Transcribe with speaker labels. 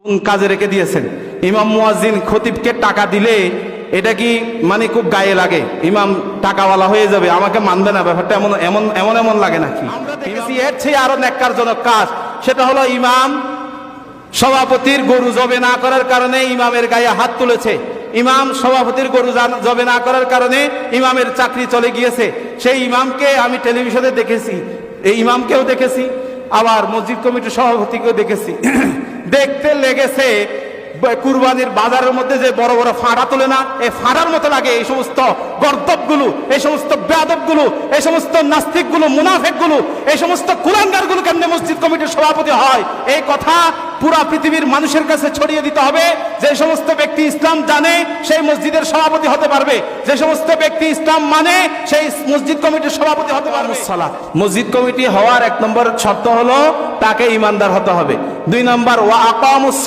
Speaker 1: কোন কাজে রেখে দিয়েছেন? ইমাম মুয়াজ্জিন খতিবকে টাকা দিলে এটা কি মানে খুব গায়ে লাগে? ইমাম টাকাওয়ালা হয়ে যাবে, আমাকে মানবে না, ব্যাপারটা এমন এমন এমন এমন লাগে নাকি? আমরা দেখেছি এর চেয়ে আরো ন্যাক্কারজনক কাজ, সেটা হলো ইমাম সভাপতির গরু জবে না করার কারণে ইমামের গায়ে হাত তুলেছে। ইমাম সভাপতির গরু জবে না করার কারণে ইমামের চাকরি চলে গিয়েছে। সেই ইমামকে আমি টেলিভিশনে দেখেছি, এই ইমামকেও দেখেছি, আবার মসজিদ কমিটির সভাপতিকেও দেখেছি। দেখতে লেগেছে কুরবানির বাজারের মধ্যে যে বড় বড় ফাঁড়া তোলে না, এই ফাঁড়ার মতো লাগে এই সমস্ত গর্দবগুলো, এই সমস্ত বেয়াদবগুলো, এই সমস্ত নাস্তিকগুলো, মুনাফেকগুলো, এই সমস্ত কুলাঙ্গারগুলো কেমনে মসজিদ কমিটির সভাপতি হয়। এই কথা পুরা পৃথিবীর মানুষের কাছে ছড়িয়ে দিতে হবে। যে সমস্ত ব্যক্তি ইসলাম জানে সেই মসজিদের সভাপতি হতে পারবে, যে সমস্ত ব্যক্তি ইসলাম মানে সেই মসজিদ কমিটির সভাপতি হতে পারবে। মসজিদ কমিটি হওয়ার 1 নম্বর শর্ত হলো তাকে ইমানদার হতে হবে। 2 নম্বর ওয়া আকামুস